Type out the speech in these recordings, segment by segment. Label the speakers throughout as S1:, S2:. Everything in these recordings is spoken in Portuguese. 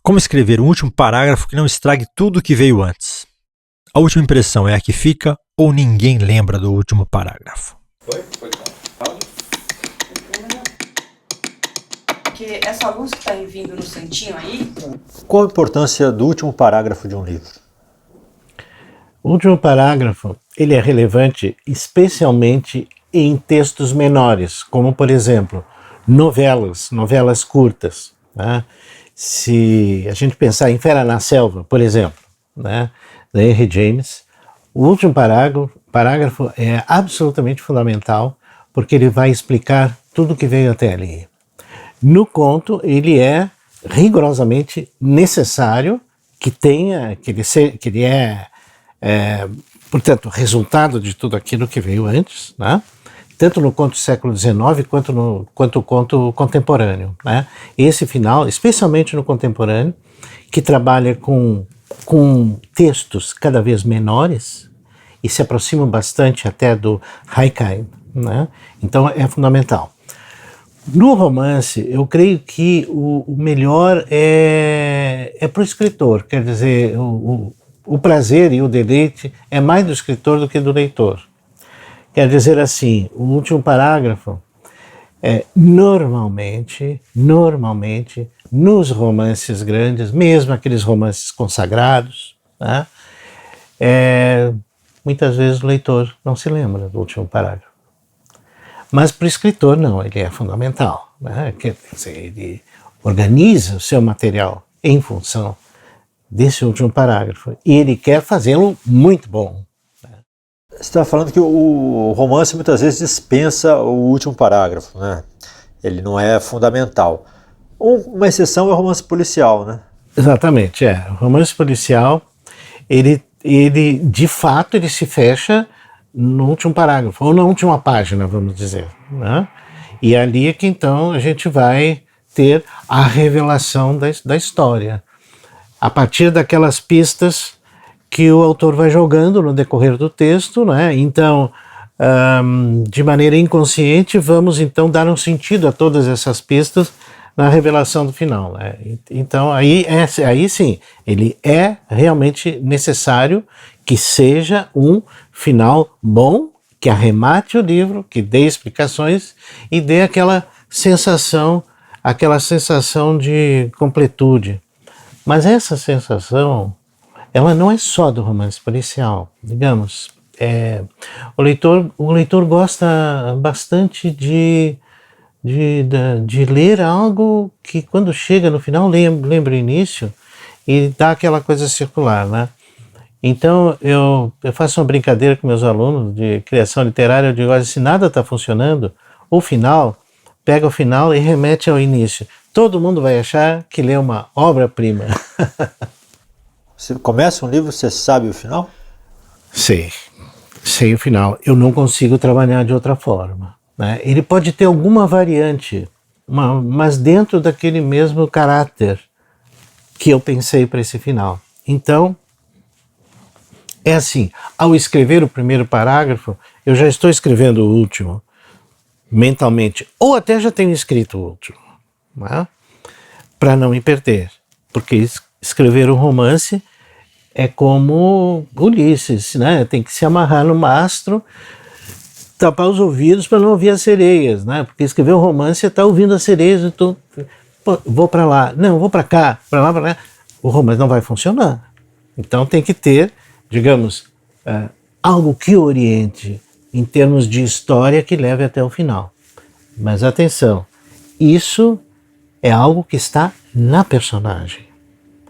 S1: Como escrever um último parágrafo que não estrague tudo o que veio antes? A última impressão é a que fica ou ninguém lembra do último parágrafo?
S2: Porque essa luz que está vindo no santinho aí...
S1: Qual a importância do último parágrafo de um livro?
S3: O último parágrafo ele é relevante especialmente em textos menores, como por exemplo, novelas curtas. Né? Se a gente pensar em Fera na Selva, por exemplo, né, da Henry James, o último parágrafo é absolutamente fundamental porque ele vai explicar tudo que veio até ali. No conto, ele é rigorosamente necessário que ele é, portanto, resultado de tudo aquilo que veio antes, né? Tanto no conto do século XIX quanto no conto contemporâneo. Né? Esse final, especialmente no contemporâneo, que trabalha com textos cada vez menores e se aproximam bastante até do Haikai. Né? Então é fundamental. No romance, eu creio que o melhor é para o escritor, quer dizer, o prazer e o deleite é mais do escritor do que do leitor. Quer dizer assim, o último parágrafo, normalmente, nos romances grandes, mesmo aqueles romances consagrados, né, muitas vezes o leitor não se lembra do último parágrafo. Mas para o escritor não, ele é fundamental. Né? Quer dizer, ele organiza o seu material em função desse último parágrafo e ele quer fazê-lo muito bom.
S1: Você está falando que o romance muitas vezes dispensa o último parágrafo, né? Ele não é fundamental. Uma exceção é o romance policial, né?
S3: Exatamente, o romance policial, ele de fato ele se fecha no último parágrafo, ou na última página, vamos dizer. Né? E ali é que então a gente vai ter a revelação da história. A partir daquelas pistas que o autor vai jogando no decorrer do texto, né? Então, de maneira inconsciente, vamos então dar um sentido a todas essas pistas na revelação do final. Né? Então, aí sim, ele é realmente necessário que seja um final bom, que arremate o livro, que dê explicações e dê aquela sensação de completude. Mas essa sensação, ela não é só do romance policial, digamos. O leitor gosta bastante de ler algo que quando chega no final lembra o início e dá aquela coisa circular, né? Então eu faço uma brincadeira com meus alunos de criação literária, eu digo, olha, se nada está funcionando, o final, pega o final e remete ao início. Todo mundo vai achar que lê uma obra-prima.
S1: Você começa um livro, você sabe o final?
S3: Sei o final. Eu não consigo trabalhar de outra forma. Né? Ele pode ter alguma variante, mas dentro daquele mesmo caráter que eu pensei para esse final. Então, é assim, ao escrever o primeiro parágrafo, eu já estou escrevendo o último, mentalmente, ou até já tenho escrito o último, né? Para não me perder, porque escrever um romance é como Ulisses, né? Tem que se amarrar no mastro, tapar os ouvidos para não ouvir as sereias, né? Porque escrever um romance você está ouvindo as sereias, então, vou para lá, não, vou para cá, para lá, para lá. O romance não vai funcionar. Então tem que ter, digamos, algo que oriente em termos de história que leve até o final. Mas atenção, isso é algo que está na personagem,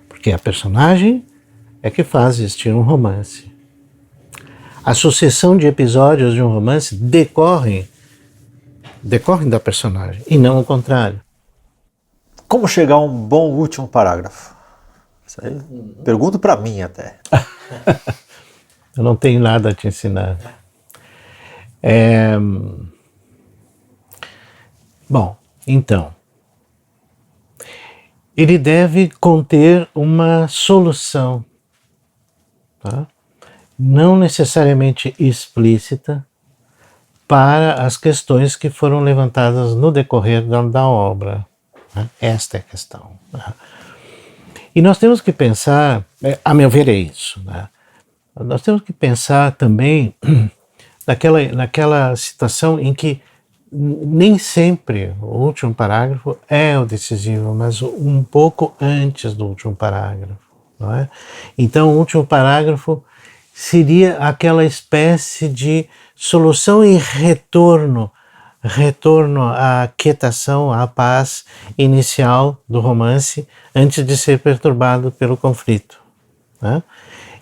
S3: porque a personagem é que faz existir um romance. A sucessão de episódios de um romance decorrem da personagem e não o contrário.
S1: Como chegar a um bom último parágrafo? Isso aí, pergunto para mim até.
S3: Eu não tenho nada a te ensinar. Bom, então, ele deve conter uma solução, tá? Não necessariamente explícita, para as questões que foram levantadas no decorrer da obra. Né? Esta é a questão. E nós temos que pensar, a meu ver é isso, né? Nós temos que pensar também naquela situação em que nem sempre o último parágrafo é o decisivo, mas um pouco antes do último parágrafo, não é? Então o último parágrafo seria aquela espécie de solução e retorno à quietação, à paz inicial do romance antes de ser perturbado pelo conflito, né?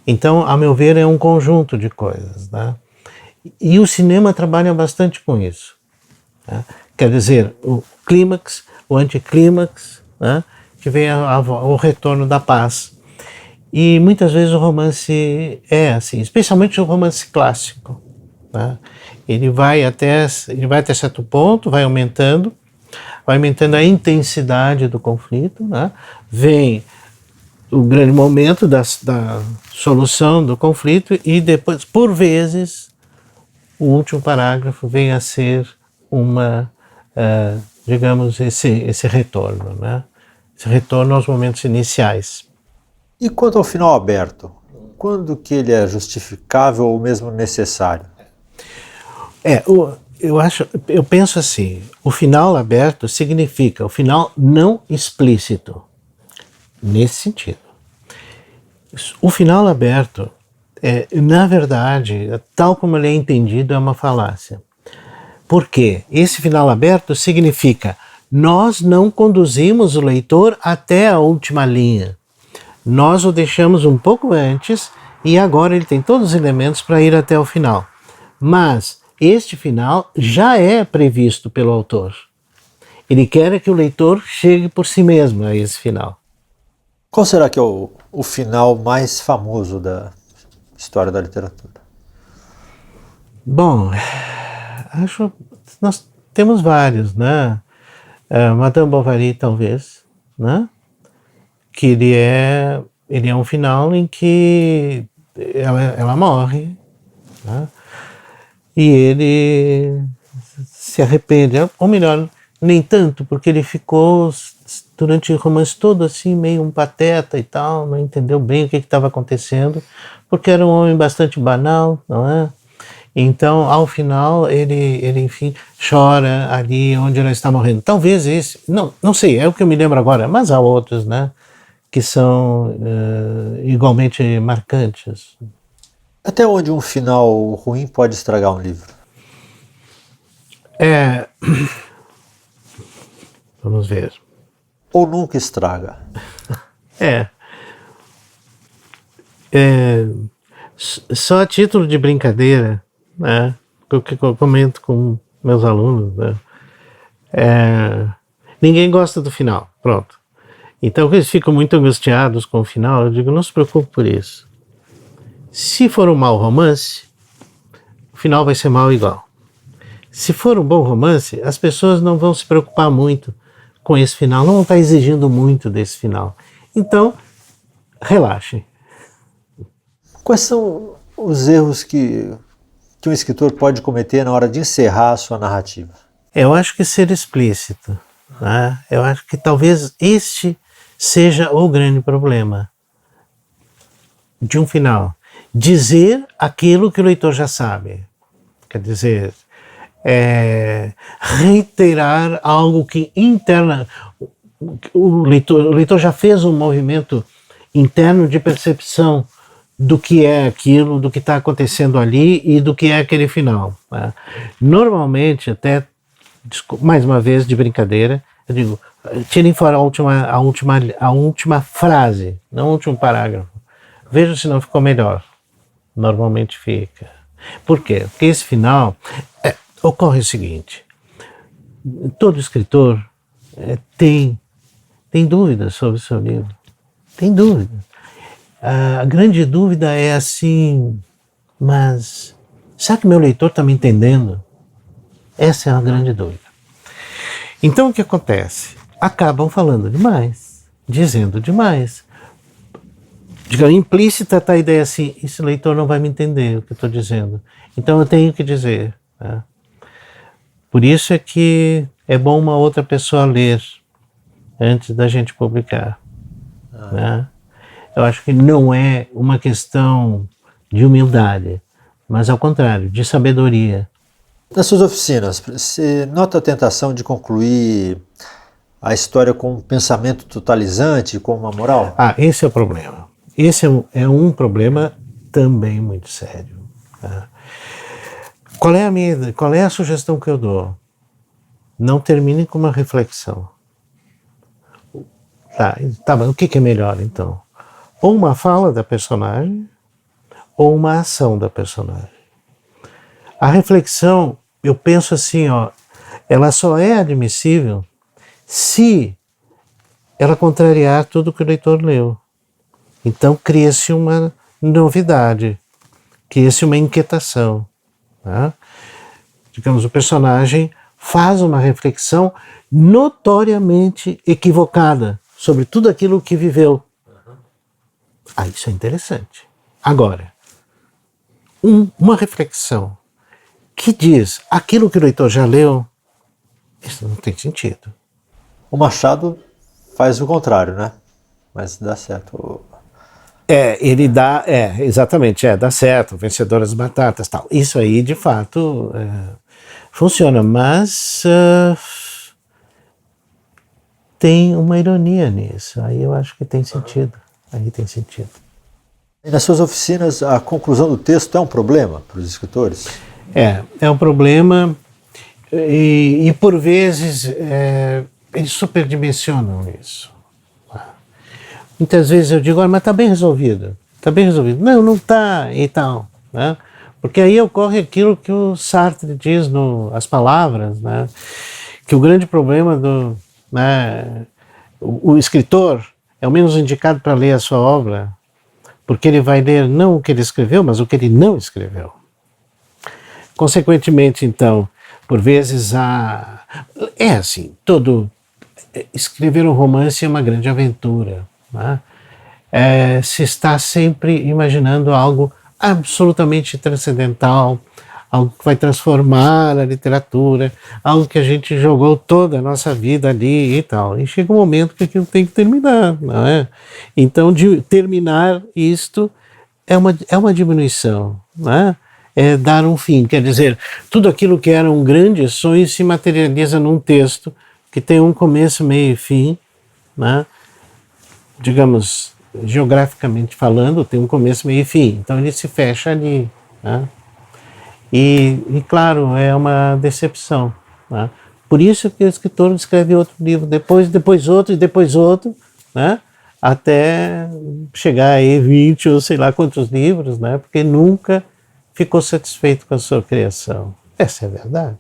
S3: Então, a meu ver, é um conjunto de coisas, né? E o cinema trabalha bastante com isso, né? Quer dizer, o clímax, o anticlímax, né? Que vem o retorno da paz. E muitas vezes o romance é assim, especialmente o romance clássico, né? Ele vai até certo ponto, vai aumentando a intensidade do conflito, né? Vem o grande momento da solução do conflito e depois, por vezes, o último parágrafo vem a ser digamos, esse retorno, né? Esse retorno aos momentos iniciais.
S1: E quanto ao final aberto, quando que ele é justificável ou mesmo necessário?
S3: Eu penso assim, o final aberto significa o final não explícito, nesse sentido. O final aberto, na verdade, tal como ele é entendido, é uma falácia. Por quê? Esse final aberto significa nós não conduzimos o leitor até a última linha. Nós o deixamos um pouco antes e agora ele tem todos os elementos para ir até o final. Mas este final já é previsto pelo autor. Ele quer que o leitor chegue por si mesmo a esse final.
S1: Qual será que é o final mais famoso da história da literatura?
S3: Bom, nós temos vários, né? Madame Bovary, talvez, né? Que ele é um final em que ela morre, né? E ele se arrepende, ou melhor, nem tanto, porque ele ficou durante o romance todo assim, meio um pateta e tal, não entendeu bem o que estava acontecendo, porque era um homem bastante banal, não é? Então, ao final, ele enfim, chora ali onde ela está morrendo. Talvez esse, não sei, é o que eu me lembro agora, mas há outros, né, que são igualmente marcantes.
S1: Até onde um final ruim pode estragar um livro?
S3: Vamos ver.
S1: Ou nunca estraga?
S3: Só a título de brincadeira, né, o que eu comento com meus alunos, né, ninguém gosta do final, pronto. Então eles ficam muito angustiados com o final, eu digo, não se preocupe por isso. Se for um mau romance, o final vai ser mau igual. Se for um bom romance, as pessoas não vão se preocupar muito com esse final, não vão estar exigindo muito desse final. Então, relaxem.
S1: Quais são os erros que um escritor pode cometer na hora de encerrar a sua narrativa?
S3: Eu acho que ser explícito, né? Eu acho que talvez este seja o grande problema de um final. Dizer aquilo que o leitor já sabe. Quer dizer, reiterar algo que o leitor já fez um movimento interno de percepção do que é aquilo, do que está acontecendo ali e do que é aquele final, né? Normalmente, até, mais uma vez de brincadeira, eu digo, tirem fora a última frase, não o último parágrafo. Veja se não ficou melhor. Normalmente fica. Por quê? Porque esse final ocorre o seguinte: todo escritor tem dúvidas sobre o seu livro. Tem dúvidas. A grande dúvida é assim, mas será que meu leitor está me entendendo? Essa é a grande dúvida. Então o que acontece? Acabam falando demais, dizendo demais. Digamos, implícita está a ideia assim, esse leitor não vai me entender o que eu estou dizendo. Então eu tenho que dizer, né? Por isso é que é bom uma outra pessoa ler antes da gente publicar. né? Eu acho que não é uma questão de humildade, mas ao contrário, de sabedoria.
S1: Nas suas oficinas, você nota a tentação de concluir a história com um pensamento totalizante, com uma moral?
S3: Esse é o problema. Esse é um problema também muito sério. Tá? Qual é a sugestão que eu dou? Não termine com uma reflexão. Tá, mas o que é melhor então? Ou uma fala da personagem, ou uma ação da personagem. A reflexão, eu penso assim, ela só é admissível se ela contrariar tudo que o leitor leu. Então cria-se uma novidade, cria-se uma inquietação. Tá? Digamos, o personagem faz uma reflexão notoriamente equivocada sobre tudo aquilo que viveu. Isso é interessante. Agora, uma reflexão que diz aquilo que o leitor já leu, isso não tem sentido.
S1: O Machado faz o contrário, né? Mas dá certo.
S3: Ele dá, exatamente, dá certo, Vencedor das Batatas, tal. Isso aí, de fato, funciona, mas tem uma ironia nisso. Aí eu acho que tem sentido. Aí tem sentido.
S1: E nas suas oficinas, a conclusão do texto é um problema para os escritores?
S3: É um problema e por vezes eles superdimensionam isso. Muitas vezes eu digo, mas está bem resolvido. Está bem resolvido. Não está e tal. Né? Porque aí ocorre aquilo que o Sartre diz As Palavras, né? Que o grande problema o escritor é o menos indicado para ler a sua obra, porque ele vai ler não o que ele escreveu, mas o que ele não escreveu. Consequentemente, então, por vezes escrever um romance é uma grande aventura. Né? Se está sempre imaginando algo absolutamente transcendental, algo que vai transformar a literatura, algo que a gente jogou toda a nossa vida ali e tal. E chega um momento que aquilo tem que terminar, não é? Então, de terminar isto é uma diminuição, não é? É dar um fim, quer dizer, tudo aquilo que era um grande sonho se materializa num texto que tem um começo, meio e fim, né? Digamos, geograficamente falando, tem um começo, meio e fim, então ele se fecha ali, né? E claro, é uma decepção, né? Por isso que o escritor escreve outro livro, depois outro e depois outro, né? Até chegar aí 20 ou sei lá quantos livros, né? Porque nunca ficou satisfeito com a sua criação. Essa é a verdade.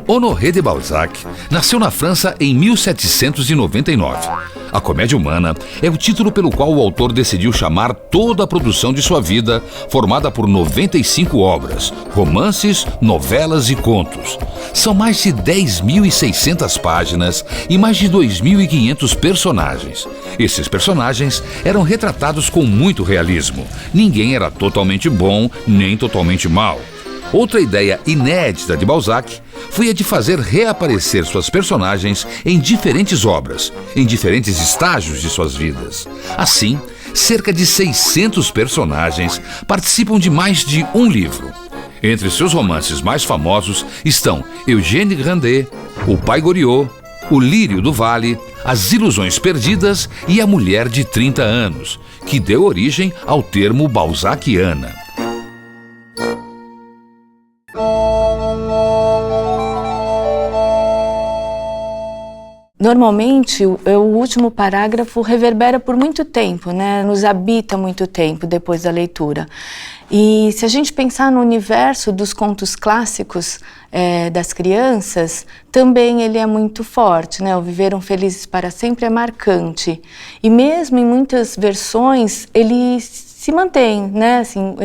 S4: Honoré de Balzac nasceu na França em 1799. A Comédia Humana é o título pelo qual o autor decidiu chamar toda a produção de sua vida, formada por 95 obras, romances, novelas e contos. São mais de 10.600 páginas e mais de 2.500 personagens. Esses personagens eram retratados com muito realismo. Ninguém era totalmente bom, nem totalmente mau. Outra ideia inédita de Balzac foi a de fazer reaparecer suas personagens em diferentes obras, em diferentes estágios de suas vidas. Assim, cerca de 600 personagens participam de mais de um livro. Entre seus romances mais famosos estão Eugène Grandet, O Pai Goriot, O Lírio do Vale, As Ilusões Perdidas e A Mulher de 30 Anos, que deu origem ao termo balzaquiana.
S5: Normalmente, o último parágrafo reverbera por muito tempo, né? Nos habita muito tempo depois da leitura. E se a gente pensar no universo dos contos clássicos das crianças, também ele é muito forte, né? O Viveram Felizes para Sempre é marcante. E mesmo em muitas versões, ele se mantém, né? Assim,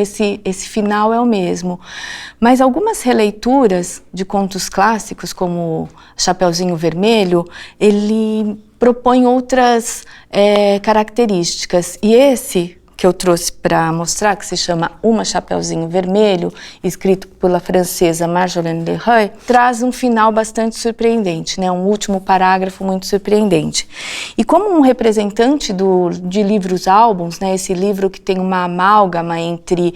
S5: esse final é o mesmo. Mas algumas releituras de contos clássicos, como Chapeuzinho Vermelho, ele propõe outras características. E esse que eu trouxe para mostrar, que se chama Uma Chapeuzinho Vermelho, escrito pela francesa Marjolaine Leroy, traz um final bastante surpreendente, né? Um último parágrafo muito surpreendente. E como um representante de livros-álbuns, né? Esse livro que tem uma amálgama entre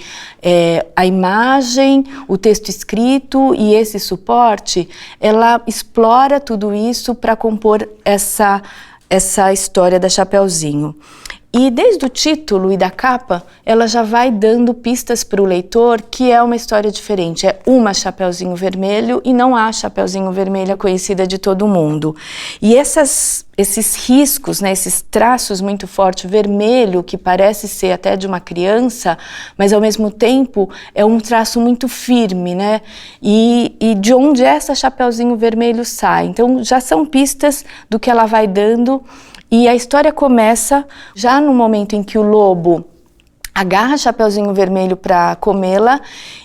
S5: a imagem, o texto escrito e esse suporte, ela explora tudo isso para compor essa história da Chapeuzinho. E desde o título e da capa, ela já vai dando pistas para o leitor que é uma história diferente. É uma Chapeuzinho Vermelho e não a Chapeuzinho Vermelha conhecida de todo mundo. E esses riscos, né, esses traços muito fortes, vermelho, que parece ser até de uma criança, mas ao mesmo tempo é um traço muito firme, né? E de onde essa Chapeuzinho Vermelho sai. Então já são pistas do que ela vai dando. E a história começa já no momento em que o lobo agarra Chapeuzinho Vermelho para comê-la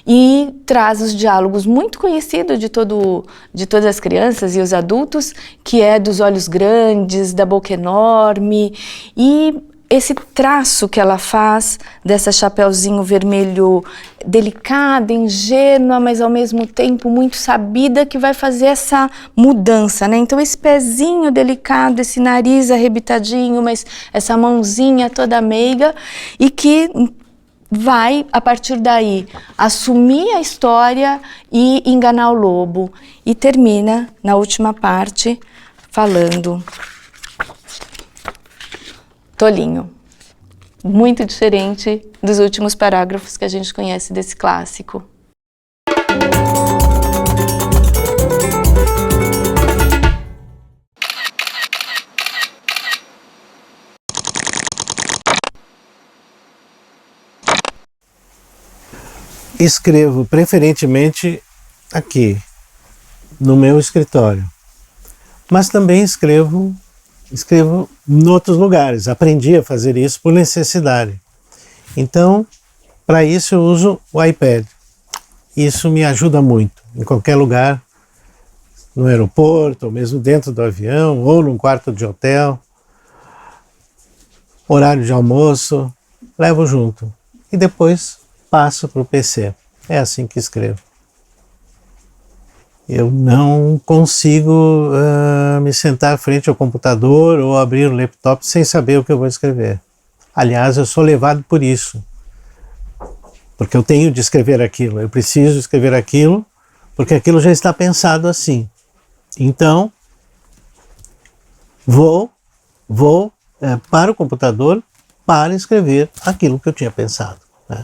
S5: e traz os diálogos muito conhecidos de todas as crianças e os adultos, que é dos olhos grandes, da boca enorme, e esse traço que ela faz dessa Chapeuzinho Vermelho delicada, ingênua, mas ao mesmo tempo muito sabida, que vai fazer essa mudança, né? Então esse pezinho delicado, esse nariz arrebitadinho, mas essa mãozinha toda meiga, e que vai, a partir daí, assumir a história e enganar o lobo. E termina, na última parte, falando: Tolinho. Muito diferente dos últimos parágrafos que a gente conhece desse clássico.
S3: Escrevo preferentemente aqui, no meu escritório, mas também escrevo em outros lugares. Aprendi a fazer isso por necessidade. Então, para isso eu uso o iPad. Isso me ajuda muito, em qualquer lugar, no aeroporto, ou mesmo dentro do avião, ou num quarto de hotel, horário de almoço, levo junto. E depois passo para o PC. É assim que escrevo. Eu não consigo me sentar frente ao computador ou abrir o laptop sem saber o que eu vou escrever. Aliás, eu sou levado por isso, porque eu tenho de escrever aquilo, eu preciso escrever aquilo, porque aquilo já está pensado assim. Então, vou para o computador para escrever aquilo que eu tinha pensado, né?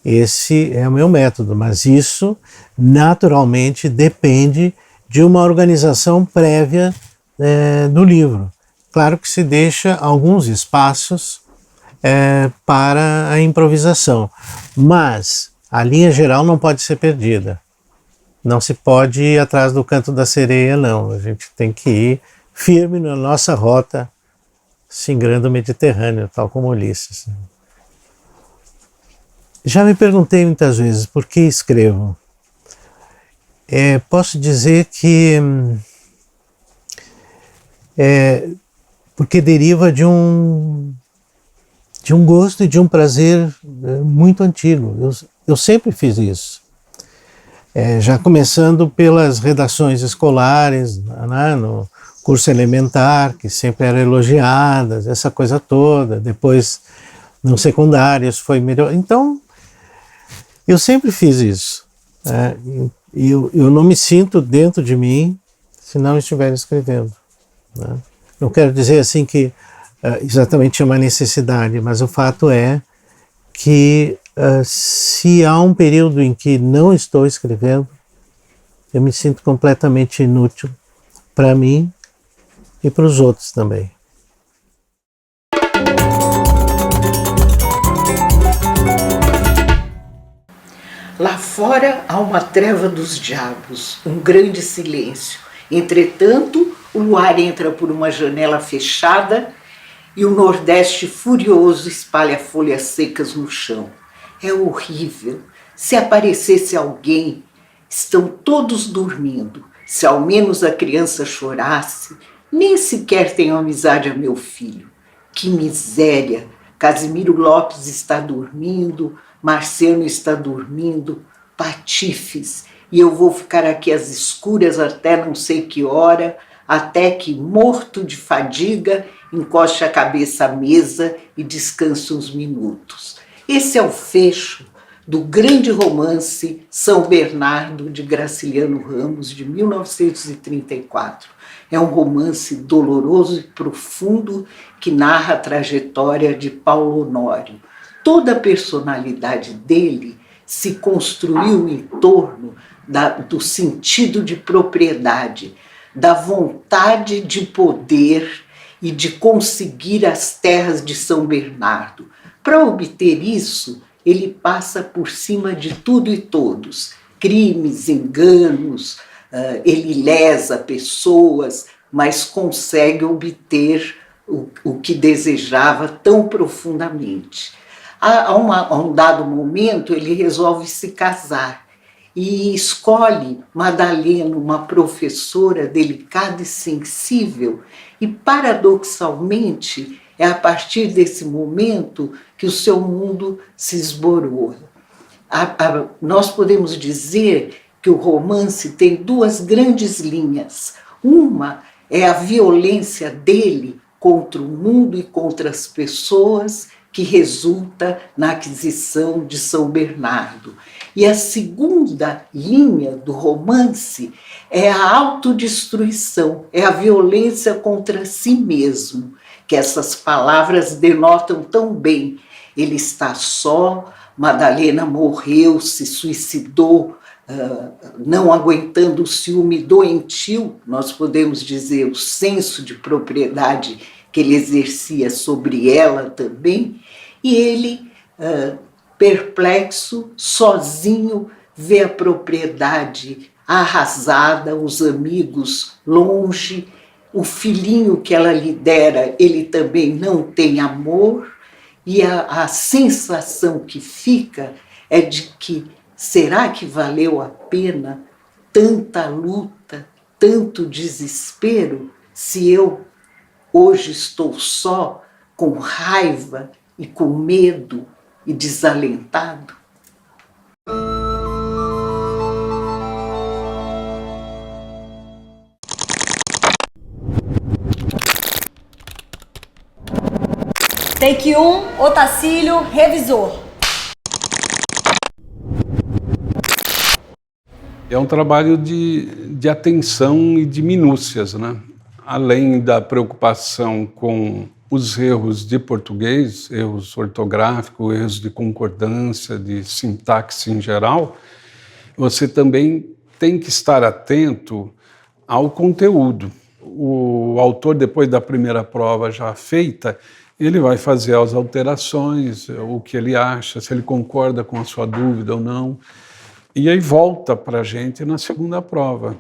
S3: Esse é o meu método, mas isso naturalmente depende de uma organização prévia do livro. Claro que se deixa alguns espaços para a improvisação, mas a linha geral não pode ser perdida. Não se pode ir atrás do canto da sereia, não. A gente tem que ir firme na nossa rota, singrando o Mediterrâneo, tal como Ulisses. Já me perguntei muitas vezes por que escrevo. Posso dizer que porque deriva de um gosto e de um prazer muito antigo. Eu sempre fiz isso. Já começando pelas redações escolares, né, no curso elementar, que sempre eram elogiadas, essa coisa toda. Depois, no secundário, isso foi melhor. Então, eu sempre fiz isso. Eu não me sinto dentro de mim se não estiver escrevendo, né? Não quero dizer assim que exatamente é uma necessidade, mas o fato é que se há um período em que não estou escrevendo, eu me sinto completamente inútil para mim e para os outros também.
S6: Lá fora há uma treva dos diabos, um grande silêncio. Entretanto, o luar entra por uma janela fechada e o Nordeste furioso espalha folhas secas no chão. É horrível. Se aparecesse alguém, estão todos dormindo. Se ao menos a criança chorasse, nem sequer tenho amizade a meu filho. Que miséria! Casimiro Lopes está dormindo, Marciano está dormindo, patifes, e eu vou ficar aqui às escuras até não sei que hora, até que, morto de fadiga, encoste a cabeça à mesa e descanse uns minutos. Esse é o fecho do grande romance São Bernardo, de Graciliano Ramos, de 1934. É um romance doloroso e profundo que narra a trajetória de Paulo Honório. Toda a personalidade dele se construiu em torno do sentido de propriedade, da vontade de poder e de conseguir as terras de São Bernardo. Para obter isso, ele passa por cima de tudo e todos, crimes, enganos, ele lesa pessoas, mas consegue obter o que desejava tão profundamente. A um dado momento, ele resolve se casar e escolhe Madalena, uma professora delicada e sensível, e paradoxalmente é a partir desse momento que o seu mundo se esboroa. Nós podemos dizer que o romance tem duas grandes linhas. Uma é a violência dele contra o mundo e contra as pessoas, que resulta na aquisição de São Bernardo. E a segunda linha do romance é a autodestruição, é a violência contra si mesmo, que essas palavras denotam tão bem. Ele está só, Madalena morreu, se suicidou, não aguentando o ciúme doentio, nós podemos dizer, o senso de propriedade que ele exercia sobre ela também, e ele, perplexo, sozinho, vê a propriedade arrasada, os amigos longe, o filhinho que ela lhe dera, ele também não tem amor, e a sensação que fica é de que será que valeu a pena tanta luta, tanto desespero, se eu hoje estou só, com raiva e com medo e desalentado?
S7: Take 1, Otacílio, revisor.
S8: É um trabalho de atenção e de minúcias, né? Além da preocupação com os erros de português, erros ortográficos, erros de concordância, de sintaxe em geral, você também tem que estar atento ao conteúdo. O autor, depois da primeira prova já feita, ele vai fazer as alterações, o que ele acha, se ele concorda com a sua dúvida ou não, e aí volta para a gente na segunda prova,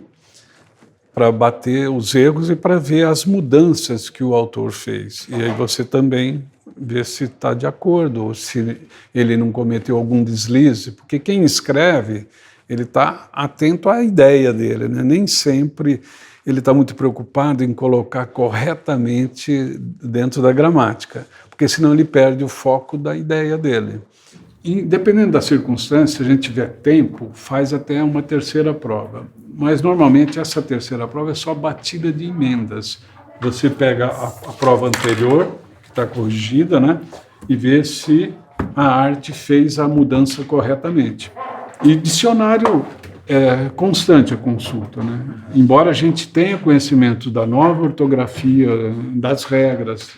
S8: para bater os erros e para ver as mudanças que o autor fez. E aí você também vê se está de acordo, ou se ele não cometeu algum deslize, porque quem escreve, ele está atento à ideia dele, né? Nem sempre ele está muito preocupado em colocar corretamente dentro da gramática, porque senão ele perde o foco da ideia dele. E, dependendo da circunstância, se a gente tiver tempo, faz até uma terceira prova. Mas, normalmente, essa terceira prova é só batida de emendas. Você pega a prova anterior, que está corrigida, né, e vê se a arte fez a mudança corretamente. E dicionário é constante a consulta, né? Embora a gente tenha conhecimento da nova ortografia, das regras,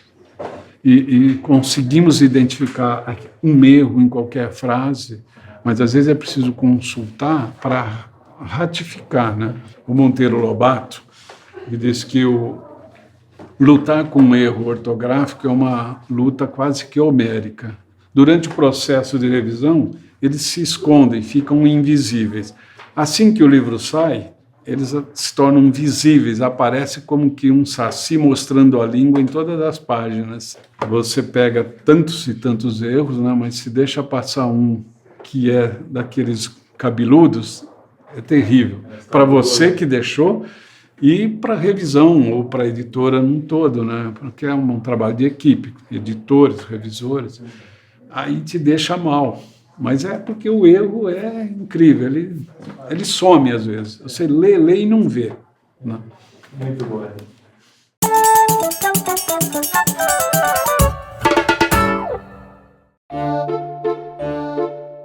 S8: e conseguimos identificar um erro em qualquer frase, mas às vezes é preciso consultar para ratificar, né? O Monteiro Lobato diz que lutar com um erro ortográfico é uma luta quase que homérica. Durante o processo de revisão, eles se escondem, ficam invisíveis. Assim que o livro sai, eles se tornam visíveis, aparece como que um saci mostrando a língua em todas as páginas. Você pega tantos e tantos erros, né, mas se deixa passar um que é daqueles cabeludos, é terrível. Para você que deixou, e para revisão ou para a editora num todo, né? Porque é um trabalho de equipe, editores, revisores, aí te deixa mal. Mas é porque o erro é incrível, ele some às vezes. Você lê e não vê. Né?
S1: Muito bom.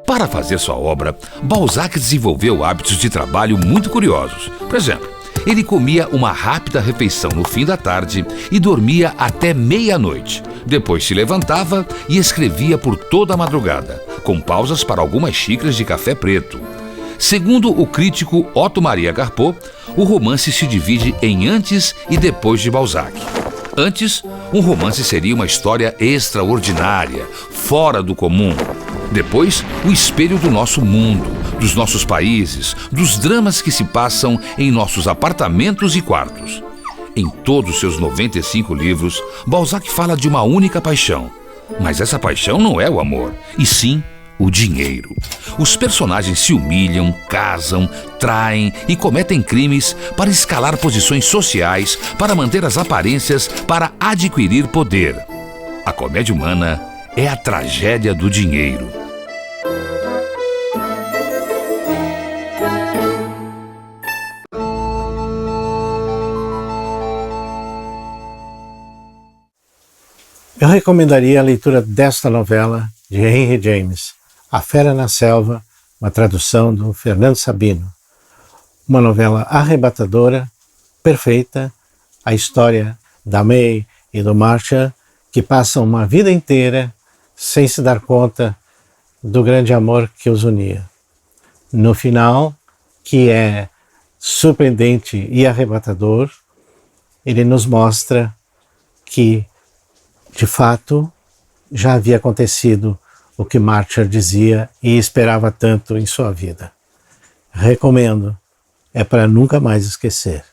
S4: Para fazer sua obra, Balzac desenvolveu hábitos de trabalho muito curiosos. Por exemplo, ele comia uma rápida refeição no fim da tarde e dormia até meia-noite. Depois se levantava e escrevia por toda a madrugada, com pausas para algumas xícaras de café preto. Segundo o crítico Otto Maria Garpeau, o romance se divide em antes e depois de Balzac. Antes, um romance seria uma história extraordinária, fora do comum. Depois, o espelho do nosso mundo, dos nossos países, dos dramas que se passam em nossos apartamentos e quartos. Em todos seus 95 livros, Balzac fala de uma única paixão. Mas essa paixão não é o amor, e sim o dinheiro. Os personagens se humilham, casam, traem e cometem crimes para escalar posições sociais, para manter as aparências, para adquirir poder. A comédia humana é a tragédia do dinheiro.
S3: Eu recomendaria a leitura desta novela de Henry James, A Fera na Selva, uma tradução do Fernando Sabino. Uma novela arrebatadora, perfeita, a história da May e do Marshall, que passam uma vida inteira sem se dar conta do grande amor que os unia. No final, que é surpreendente e arrebatador, ele nos mostra que, de fato, já havia acontecido o que Marshall dizia e esperava tanto em sua vida. Recomendo, é para nunca mais esquecer.